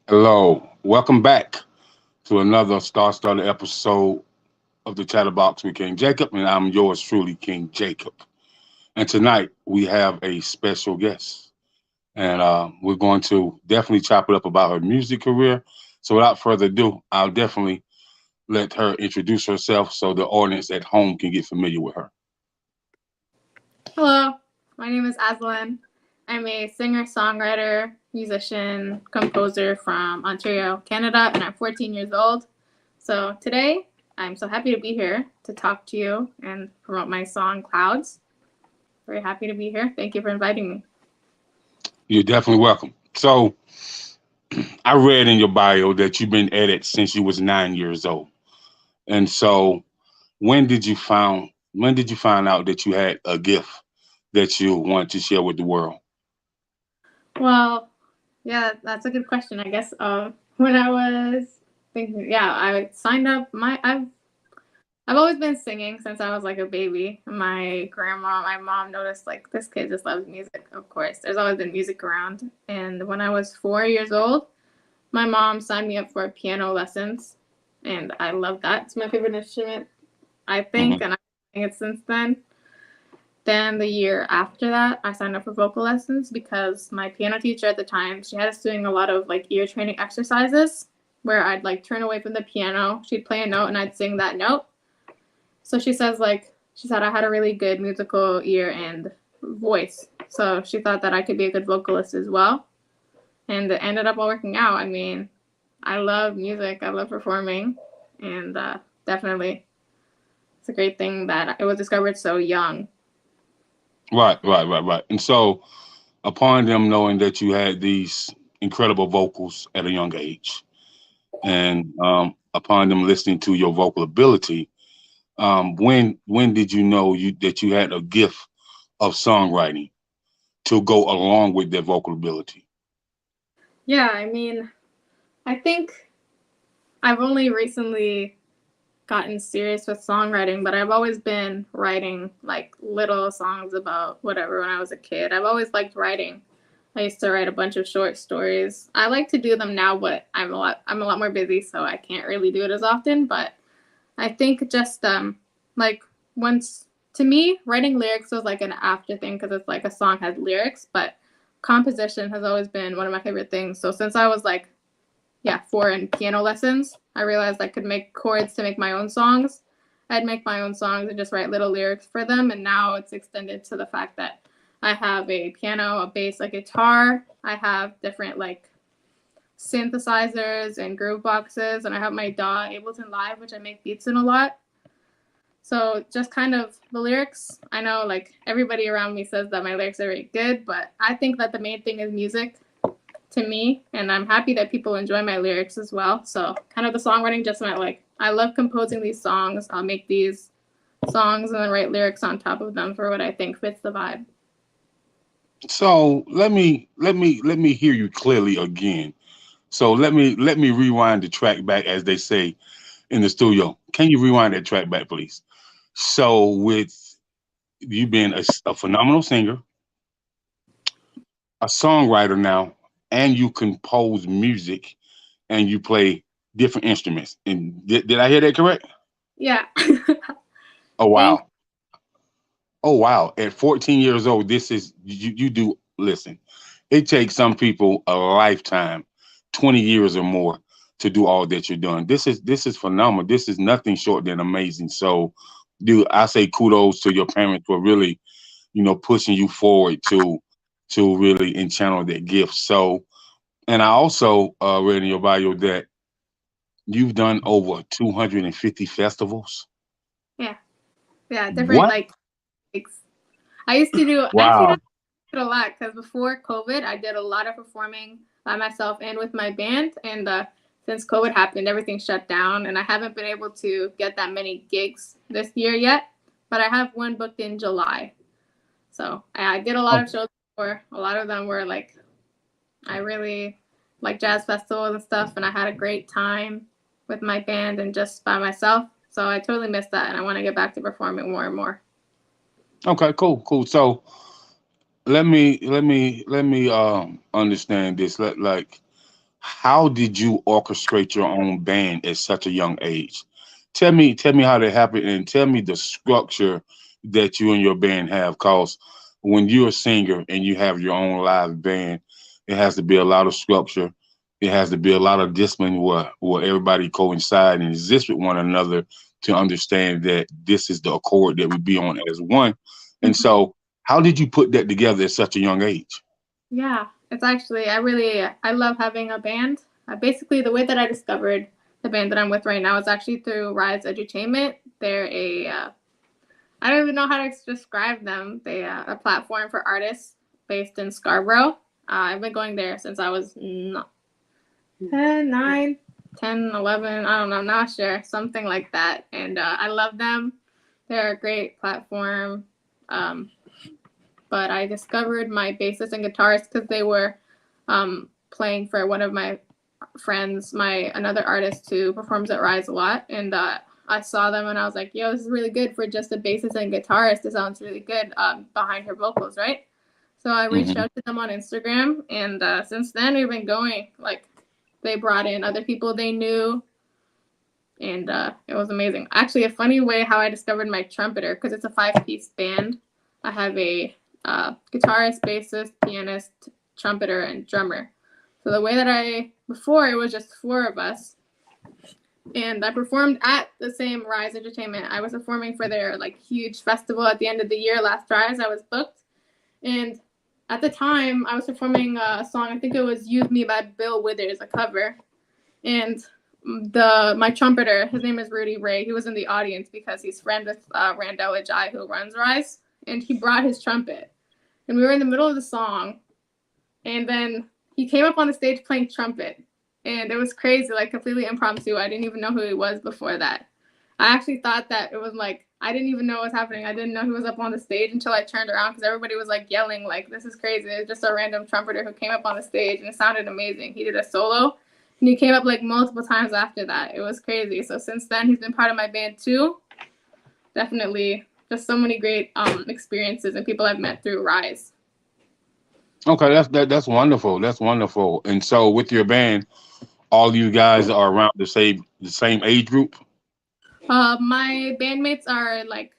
Hello, welcome back to another Star Starter episode of the Chatterbox with King Jacob, and I'm yours truly, King Jacob. And tonight we have a special guest, and we're going to definitely chop it up about her music career. So without further ado, I'll definitely let her introduce herself so the audience at home can get familiar with her. Hello, my name is Azalyne. I'm a singer, songwriter, musician, composer from Ontario, Canada, and I'm 14 years old. So today, I'm so happy to be here to talk to you and promote my song Clouds. Very happy to be here. Thank you for inviting me. You're definitely welcome. So I read in your bio that you've been at it since you was 9 years old. And so when did you find out that you had a gift that you wanted to share with the world? Well, yeah, that's a good question. I guess when I was thinking, yeah, I signed up. I've always been singing since I was like a baby. My mom noticed like this kid just loves music. Of course, there's always been music around. And when I was 4 years old, my mom signed me up for piano lessons, and I love that. It's my favorite instrument, I think, Hmm. and I've been singing it since then. Then the year after that, I signed up for vocal lessons because my piano teacher at the time, she had us doing a lot of like ear training exercises where I'd like turn away from the piano, she'd play a note and I'd sing that note. So she said I had a really good musical ear and voice. So she thought that I could be a good vocalist as well. And it ended up all working out. I mean, I love music, I love performing, and definitely it's a great thing that it was discovered so young. Right. And so, upon them knowing that you had these incredible vocals at a young age, and upon them listening to your vocal ability, when did you know that you had a gift of songwriting to go along with that vocal ability? Yeah, I mean, I think I've only recently gotten serious with songwriting, but I've always been writing like little songs about whatever when I was a kid. I've always liked writing. I used to write a bunch of short stories. I like to do them now, but I'm a lot more busy, so I can't really do it as often, but I think just like once to me writing lyrics was like an after thing because it's like a song has lyrics, but composition has always been one of my favorite things. So since I was like yeah, 4 in piano lessons, I realized I could make chords to make my own songs. I'd make my own songs and just write little lyrics for them. And now it's extended to the fact that I have a piano, a bass, a guitar. I have different like synthesizers and groove boxes. And I have my DAW Ableton Live, which I make beats in a lot. So just kind of the lyrics, I know like everybody around me says that my lyrics are very good, but I think that the main thing is music to me, and I'm happy that people enjoy my lyrics as well. So kind of the songwriting just meant like I love composing these songs. I'll make these songs and then write lyrics on top of them for what I think fits the vibe. So let me hear you clearly again. So let me rewind the track back, as they say in the studio. Can you rewind that track back, please? So with you being a phenomenal singer, a songwriter now, and you compose music and you play different instruments. And did I hear that correct? Yeah. Oh Thank. wow. Oh wow. At 14 years old, this is you do listen. It takes some people a lifetime, 20 years or more to do all that you're doing. This is phenomenal. This is nothing short than amazing. So dude, I say kudos to your parents for really, pushing you forward to really enchannel that gift. So and I also read in your bio that you've done over 250 festivals. Yeah. Yeah. Different What? like gigs. I actually Wow. did it a lot because before COVID, I did a lot of performing by myself and with my band. And since COVID happened, everything shut down, and I haven't been able to get that many gigs this year yet. But I have one booked in July. So I did a lot of shows before. A lot of them were like I really like jazz festivals and stuff, and I had a great time with my band and just by myself. So I totally missed that, and I want to get back to performing more and more. Okay, cool. So let me understand this. Like, how did you orchestrate your own band at such a young age? Tell me how that happened, and tell me the structure that you and your band have. Cause when you're a singer and you have your own live band, it has to be a lot of structure. It has to be a lot of discipline where everybody coincide and exist with one another to understand that this is the accord that we be on as one. And Mhm. so, how did you put that together at such a young age? Yeah, it's actually I love having a band. Basically, the way that I discovered the band that I'm with right now is actually through Rise Edutainment. They're I don't even know how to describe them. They a platform for artists based in Scarborough. I've been going there since I was 10, 9, 10, 11, I don't know, not sure, something like that. And I love them. They're a great platform. Um, but I discovered my bassist and guitarist because they were playing for one of my friends, another artist who performs at Rise a lot. And I saw them and I was like, yo, this is really good for just a bassist and guitarist. It sounds really good behind her vocals, right? So I reached Hmm. out to them on Instagram, and since then we've been going. Like, they brought in other people they knew, and it was amazing. Actually, a funny way how I discovered my trumpeter, because it's a 5-piece band. I have a guitarist, bassist, pianist, trumpeter, and drummer. So the way that before it was just 4 of us, and I performed at the same Rise Entertainment. I was performing for their like huge festival at the end of the year, last Rise. I was booked, and at the time I was performing a song. I think it was "Use Me" by Bill Withers, a cover, and my trumpeter, his name is Rudy Ray. He was in the audience because he's friend with Randall Ajay, who runs Rise, and he brought his trumpet, and we were in the middle of the song, and then he came up on the stage playing trumpet, and it was crazy, like completely impromptu. I didn't even know who he was before that. I actually thought that it was like I didn't even know what was happening. I didn't know he was up on the stage until I turned around because everybody was like yelling, like, this is crazy. It was just a random trumpeter who came up on the stage, and it sounded amazing. He did a solo, and he came up like multiple times after that. It was crazy. So since then, he's been part of my band too. Definitely just so many great experiences and people I've met through Rise. Okay, that's wonderful. That's wonderful. And so, with your band, all you guys are around the same age group. My bandmates are like,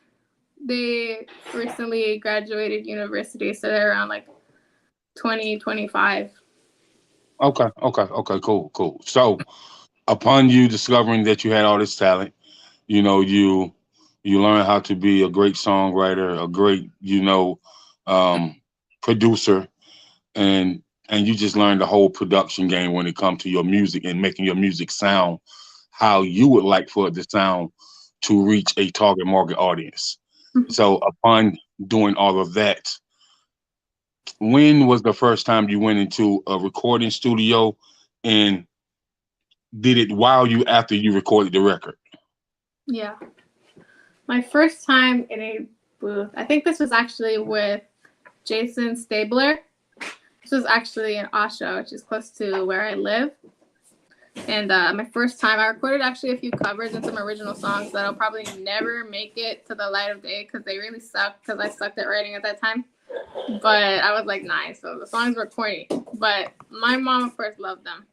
they recently graduated university, so they're around like 20, 25. Okay, okay, okay, cool, cool. So, upon you discovering that you had all this talent, you know, you learn how to be a great songwriter, a great, um, producer, and you just learn the whole production game when it comes to your music and making your music sound how you would like for it to sound to reach a target market audience. So, upon doing all of that, when was the first time you went into a recording studio and did it while you after you recorded the record? Yeah. My first time in a booth, I think this was actually with Jason Stabler. This was actually in Oshawa, which is close to where I live. And my first time, I recorded actually a few covers and some original songs that'll probably never make it to the light of day because they really sucked because I sucked at writing at that time. But I was like 9, so the songs were corny. But my mom, of course, loved them.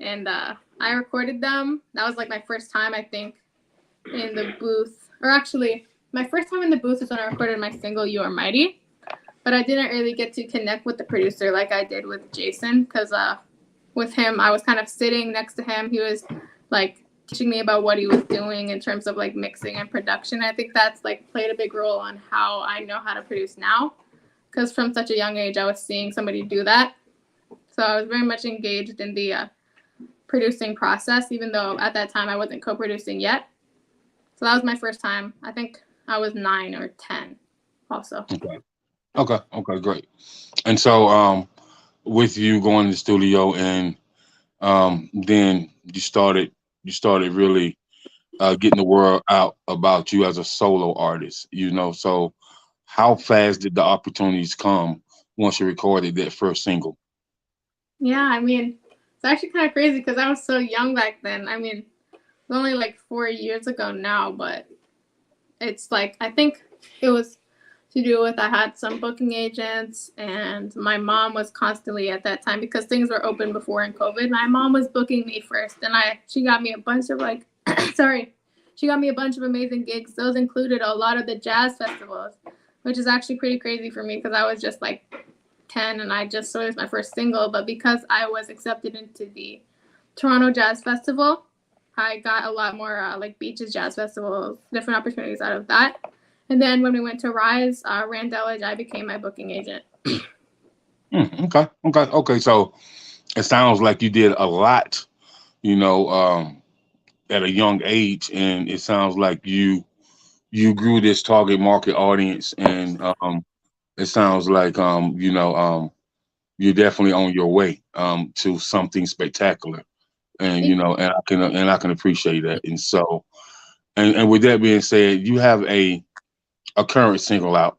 And I recorded them. That was like my first time, I think, in the booth. Or actually, my first time in the booth is when I recorded my single, You Are Mighty. But I didn't really get to connect with the producer like I did with Jason because with him, I was kind of sitting next to him. He was like teaching me about what he was doing in terms of like mixing and production. I think that's like played a big role on how I know how to produce now because from such a young age, I was seeing somebody do that. So I was very much engaged in the producing process, even though at that time I wasn't co-producing yet. So that was my first time. I think I was 9 or 10 also. Okay. Okay. Okay. Great. And so, with you going to the studio and then you started really getting the word out about you as a solo artist. So how fast did the opportunities come once you recorded that first single? Yeah, I mean, it's actually kind of crazy because I was so young back then. I mean, it's only like 4 years ago now, but it's like, I think it was to do with I had some booking agents, and my mom was constantly at that time because things were open before in COVID. My mom was booking me first, and she got me a bunch of like sorry, she got me a bunch of amazing gigs. Those included a lot of the jazz festivals, which is actually pretty crazy for me because I was just like 10 and I just so it was my first single. But because I was accepted into the Toronto Jazz Festival, I got a lot more like Beaches Jazz Festival, different opportunities out of that. And then when we went to Rise, Randell, I became my booking agent. Okay. So it sounds like you did a lot, you know, at a young age, and it sounds like you grew this target market audience, and it sounds like you're definitely on your way to something spectacular, and I can appreciate that. And so, and with that being said, you have a current single out,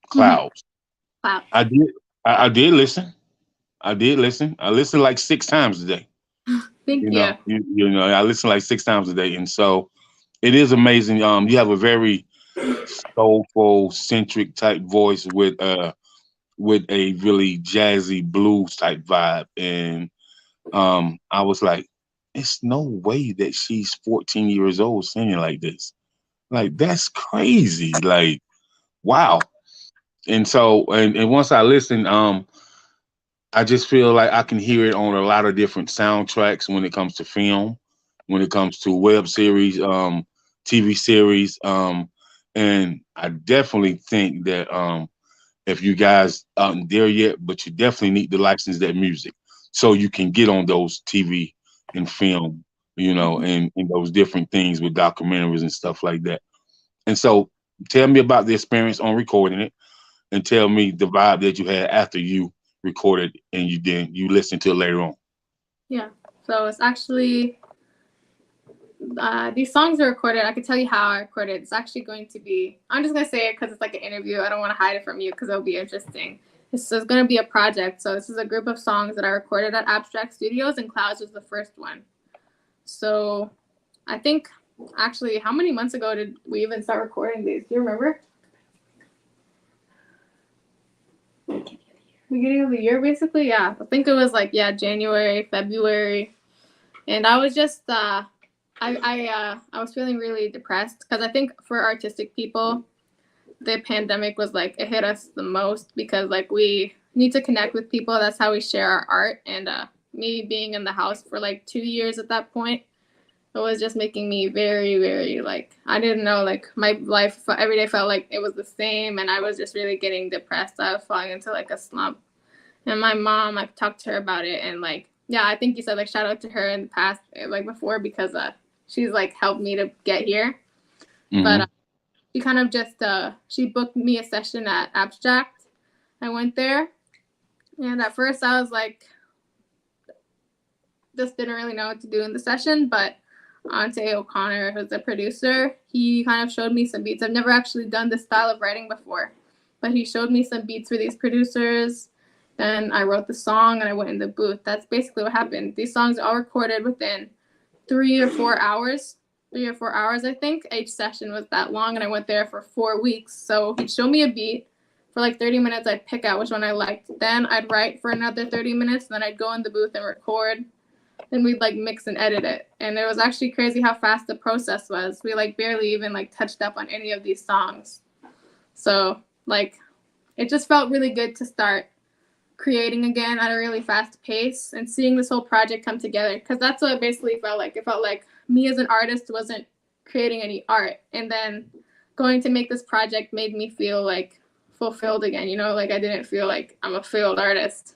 Clouds. Wow. I did listen. I did listen. I listened like 6 times a day. Thank you. I listen like 6 times a day, and so it is amazing. You have a very soulful, centric type voice with a really jazzy blues type vibe, and I was like, it's no way that she's 14 years old singing like this. Like that's crazy. Like wow. And so and once I listened, I just feel like I can hear it on a lot of different soundtracks when it comes to film, when it comes to web series, TV series, and I definitely think that if you guys aren't there yet, but you definitely need to license that music so you can get on those TV and film, and those different things with documentaries and stuff like that. And so, tell me about the experience on recording it, and tell me the vibe that you had after you recorded and you listened to it later on. Yeah. So it's actually these songs are recorded. I can tell you how I recorded. It's actually going to be. I'm just gonna say it because it's like an interview. I don't want to hide it from you because it'll be interesting. This is gonna be a project. So this is a group of songs that I recorded at Abstract Studios, and Clouds was the first one. So I think actually, how many months ago did we even start recording these? Do you remember? Beginning of the year, basically. Yeah, I think it was like January, February, and I was just I was feeling really depressed because I think for artistic people, the pandemic was like it hit us the most because like we need to connect with people. That's how we share our art. And me being in the house for like 2 years at that point, it was just making me very, very like I didn't know, like my life every day felt like it was the same, and I was just really getting depressed. I was falling into like a slump. And my mom, I've talked to her about it, and like I think you said like shout out to her in the past, like before, because she's like helped me to get here. Mm-hmm. But she kind of just she booked me a session at Abstract. I went there, and at first I was like just didn't really know what to do in the session, but Ante O'Connor, who's the producer, he kind of showed me some beats. I've never actually done this style of writing before, but he showed me some beats for these producers. Then I wrote the song and I went in the booth. That's basically what happened. These songs are all recorded within 3 or 4 hours. 3 or 4 hours, I think. Each session was that long, and I went there for 4 weeks. So he'd show me a beat. For like 30 minutes, I'd pick out which one I liked. Then I'd write for another 30 minutes. Then I'd go in the booth and record. Then we'd like mix and edit it. And it was actually crazy how fast the process was. We like barely even like touched up on any of these songs. So like it just felt really good to start creating again at a really fast pace and seeing this whole project come together, because that's what it basically felt like. It felt like me as an artist wasn't creating any art, and then going to make this project made me feel like fulfilled again, like I didn't feel like I'm a failed artist.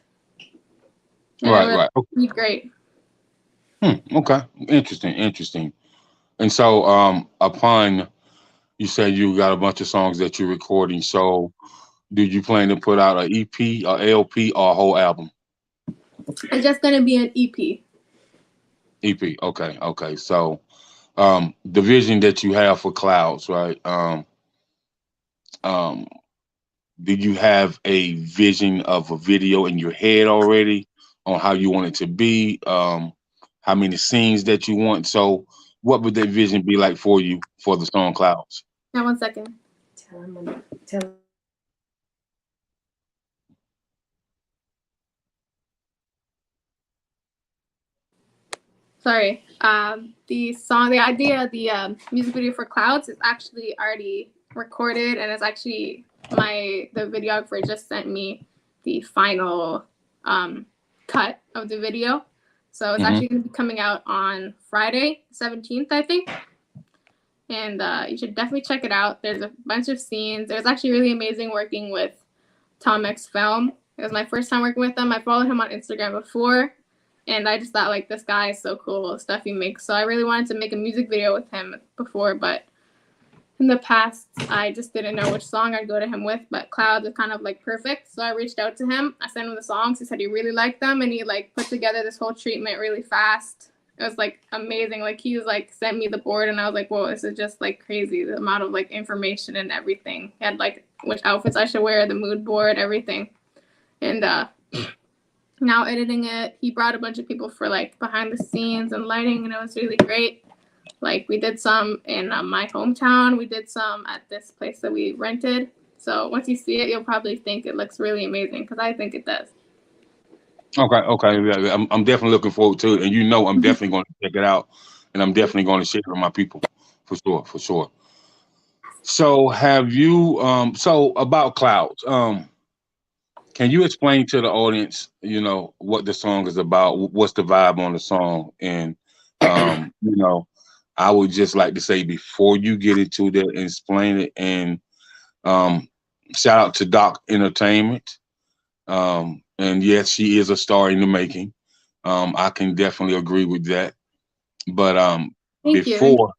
And Right. Okay. Great. Okay. Interesting. And so upon you said you got a bunch of songs that you're recording, so did you plan to put out an EP, or LP, or a whole album? It's just gonna be an EP. EP. Okay. So, the vision that you have for Clouds, right? Um, did you have a vision of a video in your head already on how you want it to be? How many scenes that you want? So, what would that vision be like for you for the song Clouds? Now, 1 second. Tell him. Sorry. The song, the idea, the music video for Clouds is actually already recorded, and it's actually the videographer just sent me the final cut of the video. So it's actually going to be coming out on Friday, 17th, I think. And you should definitely check it out. There's a bunch of scenes. It was actually really amazing working with Tom X Film. It was my first time working with him. I followed him on Instagram before, and I just thought, like, this guy is so cool, the stuff he makes. So I really wanted to make a music video with him before, but in the past, I just didn't know which song I'd go to him with, but Clouds is kind of, like, perfect. So I reached out to him. I sent him the songs. He said he really liked them, and he, like, put together this whole treatment really fast. It was, like, amazing. Like, he was, like, sent me the board, and I was like, whoa, this is just, like, crazy, the amount of, like, information and everything. He had, like, which outfits I should wear, the mood board, everything. And now editing it, he brought a bunch of people for, like, behind the scenes and lighting, and it was really great. Like, we did some in my hometown. We did some at this place that we rented. So once you see it, you'll probably think it looks really amazing, because I think it does. Okay. Yeah, I'm definitely looking forward to it, and I'm definitely going to check it out, and I'm definitely going to share it with my people, for sure. So have you so about Clouds, can you explain to the audience, what the song is about? What's the vibe on the song? And I would just like to say, before you get into that and explain it, and shout out to Doc Entertainment. And yes, she is a star in the making. I can definitely agree with that. But Thank you. before,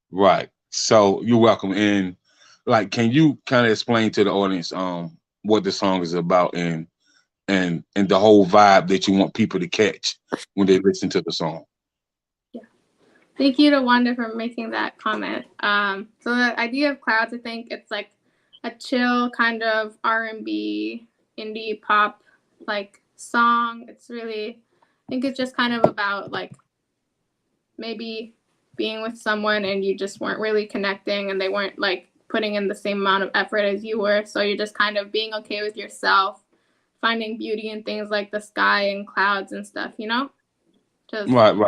right. So you're welcome. And like, can you kind of explain to the audience what the song is about, and the whole vibe that you want people to catch when they listen to the song? Yeah. Thank you to Wanda for making that comment. So the idea of Clouds, I think it's like a chill kind of R&B indie pop like song. It's really, I think it's just kind of about like maybe being with someone and you just weren't really connecting, and they weren't like putting in the same amount of effort as you were. So you're just kind of being okay with yourself, finding beauty in things like the sky and clouds and stuff, Just Right.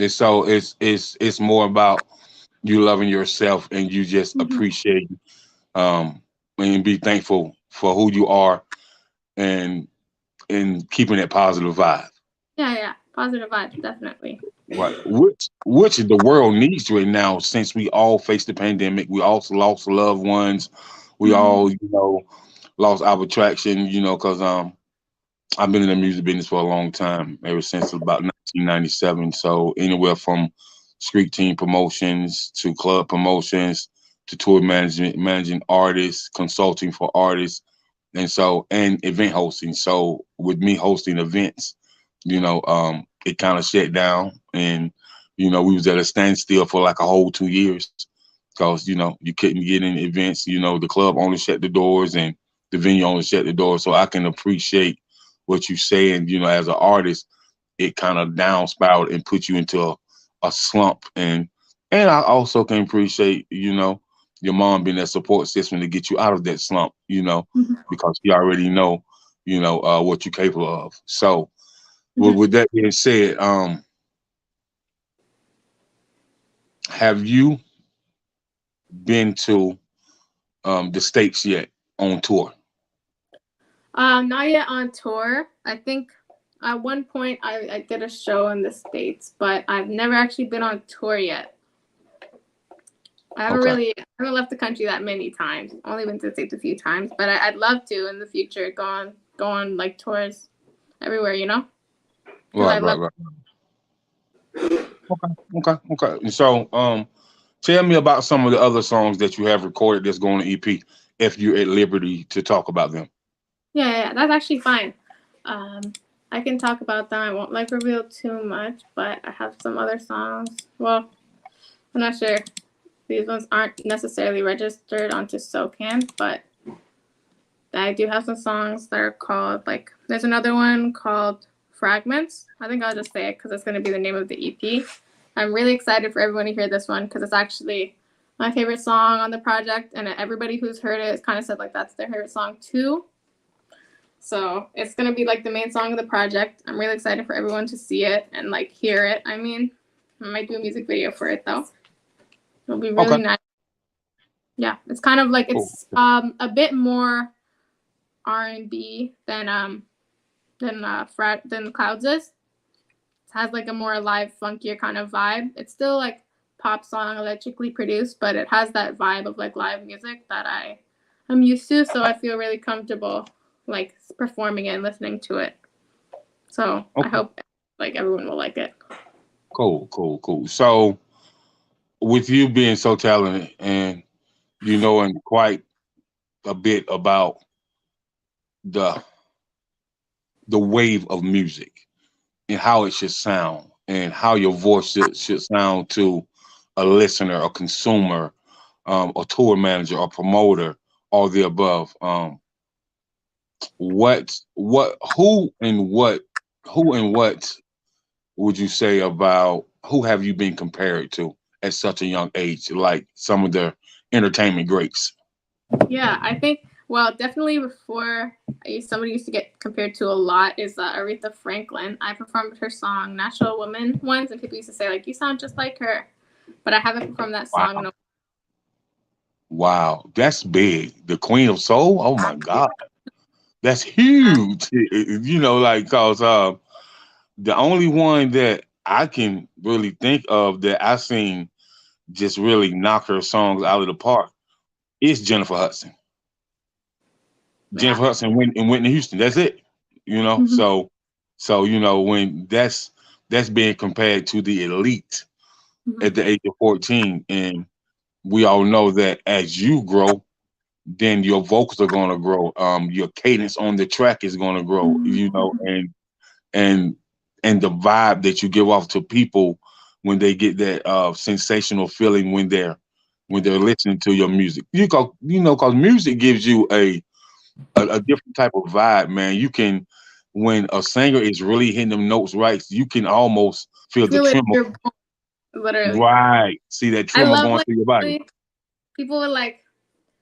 So it's more about you loving yourself, and you just appreciate um and be thankful for who you are, and keeping that positive vibe. yeah, positive vibes, definitely. Right. Which the world needs right now, since we all faced the pandemic. We also lost loved ones. We all, lost our attraction, because I've been in the music business for a long time, ever since about 1997. So anywhere from street team promotions to club promotions to tour management, managing artists, consulting for artists, and event hosting. So with me hosting events, it kind of shut down, and we was at a standstill for like a whole 2 years, because you couldn't get in events. The club only shut the doors, and the venue only shut the doors. So I can appreciate what you say, and as an artist, it kind of down spiraled and put you into a slump, and I also can appreciate your mom being that support system to get you out of that slump, because you already know what you're capable of. So with that being said, have you been to the States yet on tour? Not yet on tour. I think at one point I did a show in the States, but I've never actually been on tour yet. I haven't left the country that many times. Only been to the States a few times, but I'd love to in the future go on like tours everywhere, Right. Okay. And so, tell me about some of the other songs that you have recorded that's going to EP, if you're at liberty to talk about them. Yeah, that's actually fine. I can talk about them. I won't like reveal too much, but I have some other songs. Well, I'm not sure. These ones aren't necessarily registered onto SoCan, but I do have some songs that are called, like, there's another one called Fragments. I think I'll just say it because it's going to be the name of the EP. I'm really excited for everyone to hear this one because it's actually my favorite song on the project, and everybody who's heard it has kind of said, like, that's their favorite song too. So it's going to be, like, the main song of the project. I'm really excited for everyone to see it and, like, hear it, I mean. I might do a music video for it though. It'll be Okay. really nice. Yeah, it's kind of like it's a bit more R&B than Clouds is. It has like a more live, funkier kind of vibe. It's still like pop song, electrically produced, but it has that vibe of like live music that I'm used to. So I feel really comfortable like performing it and listening to it. So I hope like everyone will like it. Cool. So with you being so talented and you knowing quite a bit about the wave of music and how it should sound and how your voice should sound to a listener, a consumer, a tour manager, or promoter, all the above. Who and what would you say about who have you been compared to at such a young age, like some of the entertainment greats? Yeah, I think, well, definitely before somebody used to get compared to a lot is Aretha Franklin. I performed her song Natural Woman once, and people used to say, like, you sound just like her. But I haven't performed that song in a Wow, that's big. The Queen of Soul? Oh my God. That's huge. Like, cause the only one that I can really think of that I seen just really knock her songs out of the park is Jennifer Hudson. Jennifer Hudson and Whitney Houston. That's it. So when that's being compared to the elite at the age of 14, and we all know that as you grow, then your vocals are going to grow. Your cadence on the track is going to grow. And the vibe that you give off to people when they get that sensational feeling when they're listening to your music. Because music gives you a different type of vibe, man. You can, when a singer is really hitting them notes right, you can almost feel the tremor. Literally. Right. See that tremor going through your body. People would like,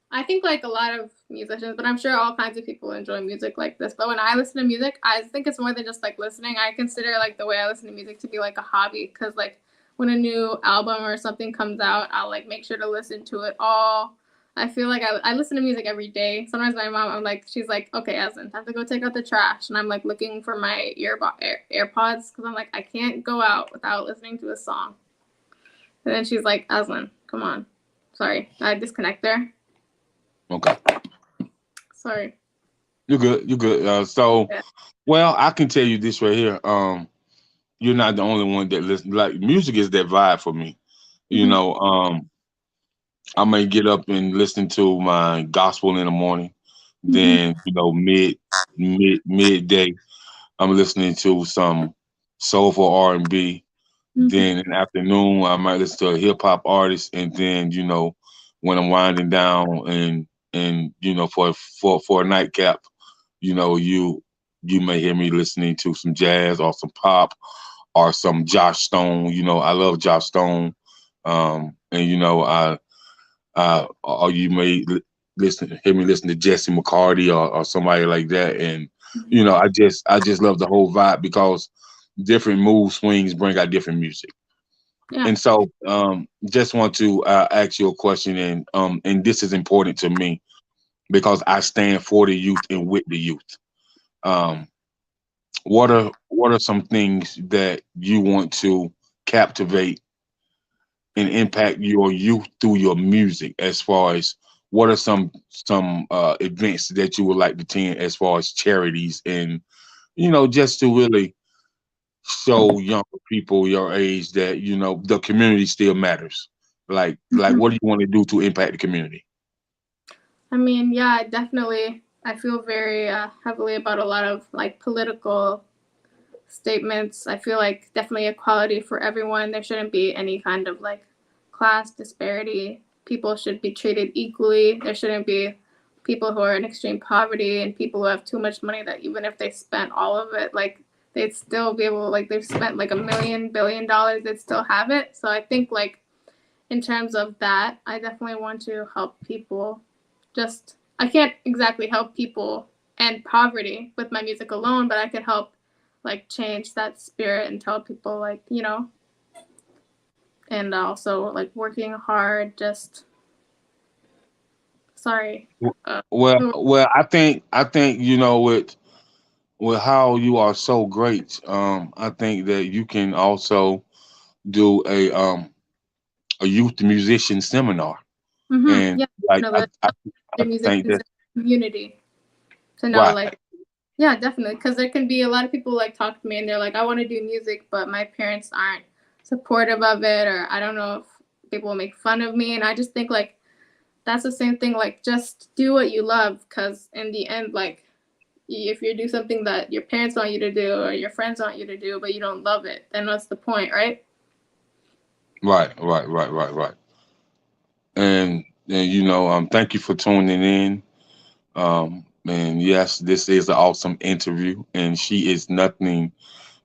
I think like a lot of musicians, but I'm sure all kinds of people enjoy music like this. But when I listen to music, I think it's more than just like listening. I consider like the way I listen to music to be like a hobby, because like when a new album or something comes out, I'll like make sure to listen to it all. I feel like I listen to music every day. Sometimes my mom, she's like, okay, Azalyne, time to go take out the trash. And I'm like looking for my AirPods, because I'm like, I can't go out without listening to a song. And then she's like, Azalyne, come on. Sorry, I disconnect there. Okay. Sorry. You're good. Well, I can tell you this right here. You're not the only one that listens. Like, music is that vibe for me. I may get up and listen to my gospel in the morning. Then, midday, I'm listening to some soulful R&B. Then in the afternoon, I might listen to a hip hop artist, and then when I'm winding down and for a nightcap, you may hear me listening to some jazz or some pop or some Josh Stone. I love Josh Stone, and or you may hear me listen to Jesse McCarty or somebody like that, and I just love the whole vibe because different mood swings bring out different music. Yeah. And so, just want to ask you a question, and this is important to me because I stand for the youth and with the youth. What are some things that you want to captivate and impact your youth through your music? As far as what are some events that you would like to attend, as far as charities, and just to really show younger people your age that the community still matters. Like what do you want to do to impact the community? I mean, yeah, definitely. I feel very heavily about a lot of like political statements. I feel like definitely equality for everyone. There shouldn't be any kind of like class disparity. People should be treated equally. There shouldn't be people who are in extreme poverty and people who have too much money that even if they spent all of it, like they'd still be able, like they've spent like $1 billion, they'd still have it. So I think like in terms of that, I definitely want to help people. I can't exactly help people end poverty with my music alone, but I could help like change that spirit and tell people like, and also like working hard. Just sorry. Uh, Well, I think with how you are so great, I think that you can also do a youth musician seminar, and Yeah, like definitely. I The think musicians that's in the community to know, right, like, yeah, definitely, because there can be a lot of people like talk to me and they're like, I want to do music, but my parents aren't supportive of it, or I don't know if people will make fun of me, and I just think like that's the same thing. Like, just do what you love, because in the end, like, if you do something that your parents want you to do or your friends want you to do, but you don't love it, then what's the point, right? right. And thank you for tuning in. And yes, this is an awesome interview, and she is nothing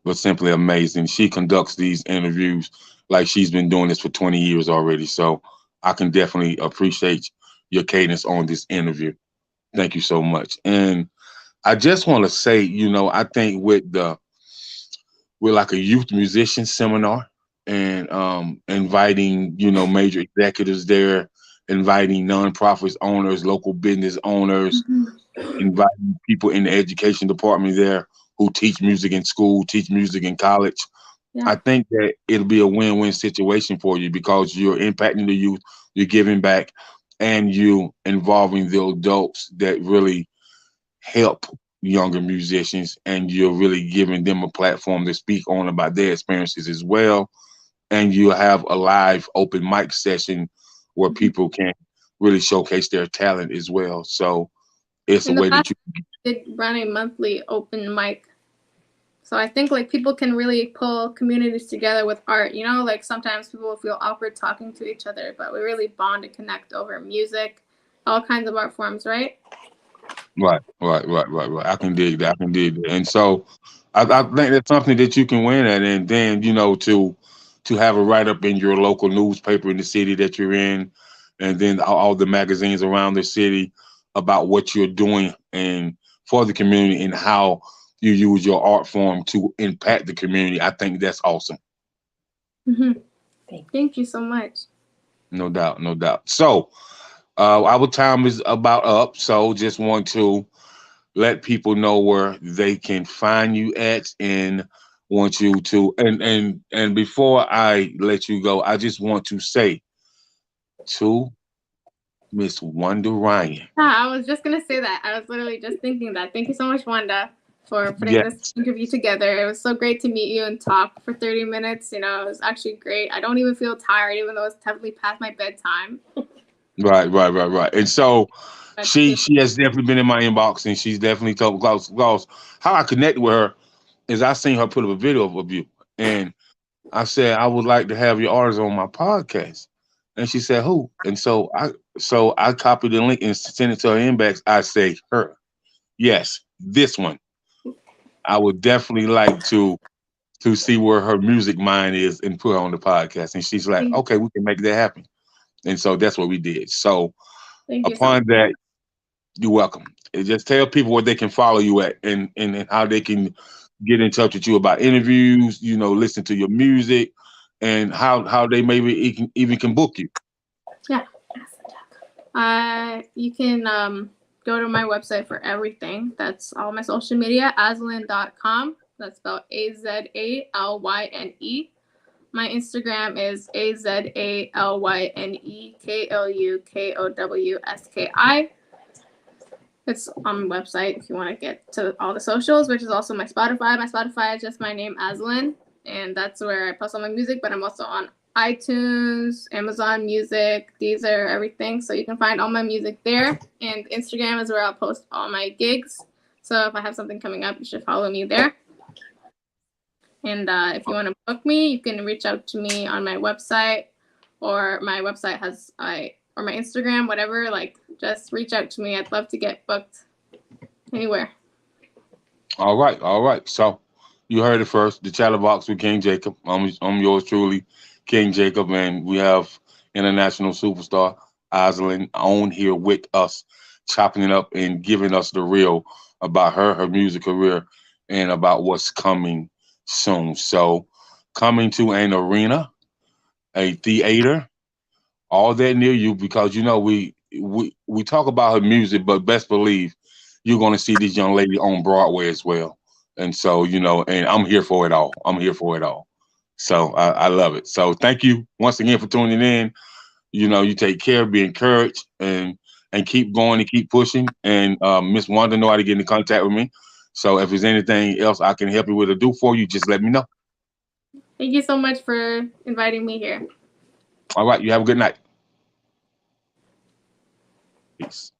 but simply amazing. She conducts these interviews like she's been doing this for 20 years already. So I can definitely appreciate your cadence on this interview. Thank you so much. And I just want to say, I think with like a youth musician seminar and inviting, major executives there, inviting nonprofits owners, local business owners, Mm-hmm. inviting people in the education department there who teach music in school, teach music in college. I Yeah. think that it'll be a win-win situation for you because you're impacting the youth, you're giving back, and you involving the adults that really help younger musicians, and you're really giving them a platform to speak on about their experiences as well. And you have a live open mic session where Mm-hmm. people can really showcase their talent as well. So it's a In the way that past, you I did run a monthly open mic. So I think like people can really pull communities together with art. You know, like sometimes people feel awkward talking to each other, but we really bond and connect over music, all kinds of art forms, right? right. I can dig that. I can dig that. And so I think that's something that you can win at. And then, to have a write up in your local newspaper in the city that you're in, and then all the magazines around the city about what you're doing and for the community and how you use your art form to impact the community. I think that's awesome. Mm-hmm. Thank you so much. No doubt, no doubt. So our time is about up. So just want to let people know where they can find you at, and want you to and before I let you go, I just want to say to Miss Wanda Ryan. Yeah, I was just gonna say that. I was literally just thinking that. Thank you so much, Wanda, for putting this Yes, interview together. It was so great to meet you and talk for 30 minutes. You know, it was actually great. I don't even feel tired, even though it's definitely past my bedtime. right. And so But she has definitely been in my inbox, and she's definitely told Klaus how I connected with her is I seen her put up a video of you, and I said I would like to have your artist on my podcast, and she said who? And so I copied the link and sent it to her inbox. I say her, yes, this one. I would definitely like to see where her music mind is and put her on the podcast. And she's like, thank, okay, we can make that happen. And so that's what we did. So thank you so much. upon that, you're welcome. And just tell people where they can follow you at, and how they can get in touch with you about interviews, listen to your music, and how they maybe even can book you. Yeah. You can go to my website for everything. That's all my social media, azalyne.com. That's spelled AZALYNE. My Instagram is AZALYNEKLUKOWSKI. It's on my website if you want to get to all the socials, which is also my Spotify. My Spotify is just my name, Azalyne, and that's where I post all my music, but I'm also on iTunes, Amazon Music, Deezer, everything. So you can find all my music there. And Instagram is where I'll post all my gigs. So if I have something coming up, you should follow me there. And if you want to book me, you can reach out to me on my website, or my website has or my Instagram, whatever. Like, just reach out to me. I'd love to get booked anywhere. All right. So you heard it first. The Chatterbox with King Jacob. I'm yours truly, King Jacob, and we have international superstar Azalyne on here with us, chopping it up and giving us the real about her music career, and about what's coming soon. So coming to an arena a theater, all that near you, because you know we talk about her music, but best believe you're going to see this young lady on Broadway as well. And so, you know, and I'm here for it all. I'm here for it all. So I love it. So thank you once again for tuning in. You know, you take care, be encouraged, and keep going and keep pushing. And Miss Wanda know how to get in contact with me. So if there's anything else I can help you with or do for you, just let me know. Thank you so much for inviting me here. All right, you have a good night. Peace.